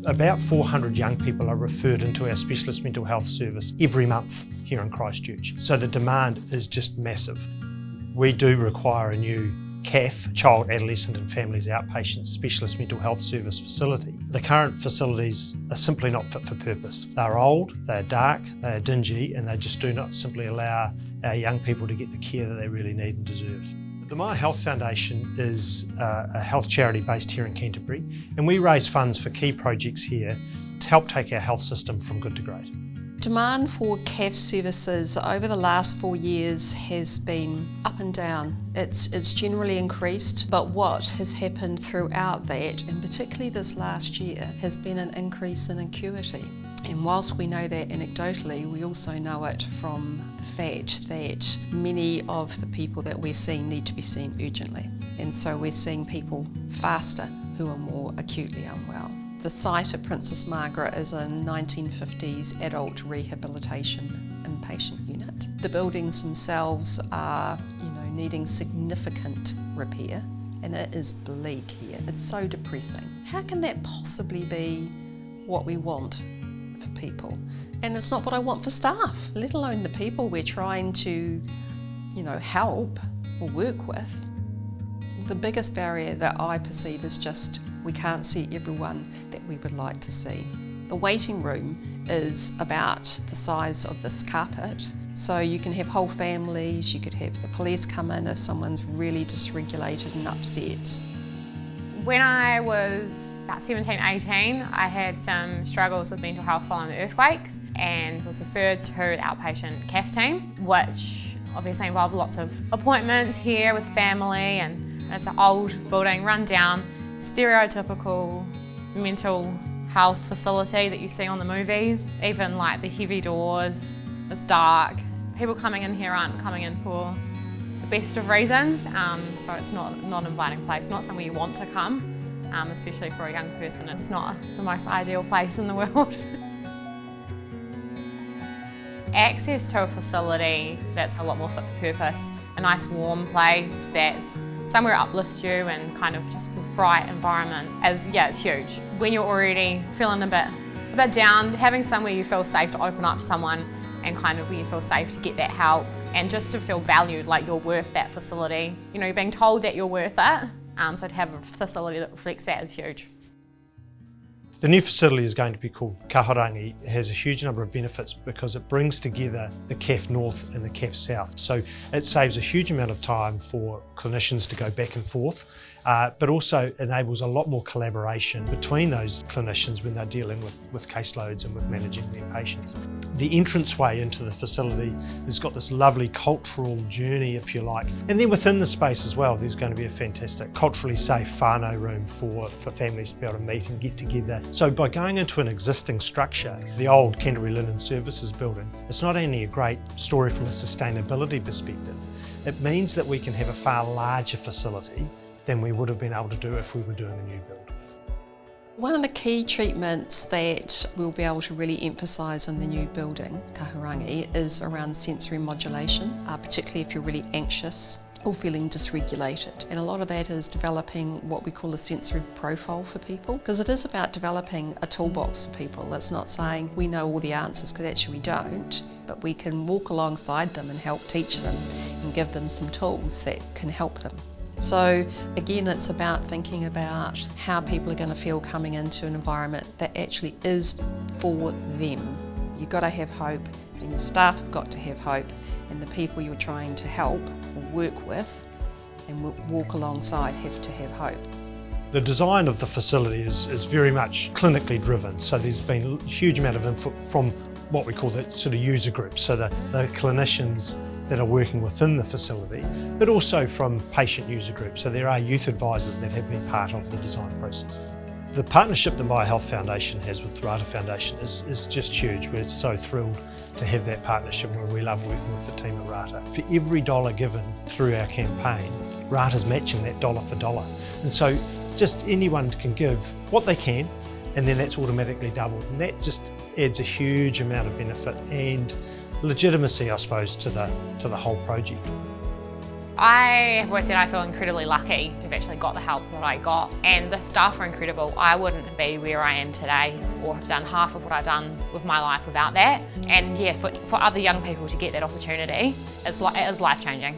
About 400 young people are referred into our specialist mental health service every month here in Christchurch. So the demand is just massive. We do require a new CAF, Child, Adolescent and Families Outpatient Specialist Mental Health Service facility. The current facilities are simply not fit for purpose. They're old, they're dark, they're dingy, and they just do not simply allow our young people to get the care that they really need and deserve. The Māia Health Foundation is a health charity based here in Canterbury, and we raise funds for key projects here to help take our health system from good to great. Demand for CAF services over the last 4 years has been up and down. It's generally increased, but what has happened throughout that, and particularly this last year, has been an increase in acuity. And whilst we know that anecdotally, we also know it from the fact that many of the people that we're seeing need to be seen urgently. And so we're seeing people faster who are more acutely unwell. The site at Princess Margaret is a 1950s adult rehabilitation inpatient unit. The buildings themselves are, needing significant repair, and it is bleak here. It's so depressing. How can that possibly be what we want for people? And it's not what I want for staff, let alone the people we're trying to, help or work with. The biggest barrier that I perceive is just we can't see everyone that we would like to see. The waiting room is about the size of this carpet, so you can have whole families, you could have the police come in if someone's really dysregulated and upset. When I was about 17, 18, I had some struggles with mental health following the earthquakes and was referred to an outpatient CAF team, which obviously involved lots of appointments here with family, and it's an old building, run down, stereotypical mental health facility that you see on the movies. Even like the heavy doors, it's dark. People coming in here aren't coming in for the best of reasons, so it's not an inviting place, not somewhere you want to come, especially for a young person. It's not the most ideal place in the world. Access to a facility that's a lot more fit for purpose, a nice warm place that's somewhere uplifts you and kind of just bright environment it's huge. When you're already feeling a bit down, having somewhere you feel safe to open up to someone and kind of where you feel safe to get that help and just to feel valued, like you're worth that facility. You're being told that you're worth it, so to have a facility that reflects that is huge. The new facility is going to be called Kahurangi. It has a huge number of benefits because it brings together the CAF North and the CAF South. So it saves a huge amount of time for clinicians to go back and forth, but also enables a lot more collaboration between those clinicians when they're dealing with caseloads and with managing their patients. The entranceway into the facility has got this lovely cultural journey, if you like. And then within the space as well, there's going to be a fantastic culturally safe whānau room for families to be able to meet and get together. So by going into an existing structure, the old Canterbury Linen Services building, it's not only a great story from a sustainability perspective, it means that we can have a far larger facility than we would have been able to do if we were doing a new build. One of the key treatments that we'll be able to really emphasise in the new building, Kahurangi, is around sensory modulation, particularly if you're really anxious or feeling dysregulated. And a lot of that is developing what we call a sensory profile for people, because it is about developing a toolbox for people. It's not saying we know all the answers, because actually we don't, but we can walk alongside them and help teach them and give them some tools that can help them. So again, it's about thinking about how people are going to feel coming into an environment that actually is for them. You've got to have hope, and your staff have got to have hope, and the people you're trying to help or work with and walk alongside have to have hope. The design of the facility is very much clinically driven, so there's been a huge amount of input from what we call the sort of user groups, so the clinicians that are working within the facility, but also from patient user groups. So there are youth advisors that have been part of the design process. The partnership the Māia Health Foundation has with the Rātā Foundation is just huge. We're so thrilled to have that partnership, and we love working with the team at Rātā. For every dollar given through our campaign, Rātā's matching that dollar for dollar. And so just anyone can give what they can, and then that's automatically doubled. And that just adds a huge amount of benefit and legitimacy, I suppose, to the whole project. I have always said I feel incredibly lucky to have actually got the help that I got, and the staff are incredible. I wouldn't be where I am today or have done half of what I've done with my life without that. And yeah, for other young people to get that opportunity, it is life-changing.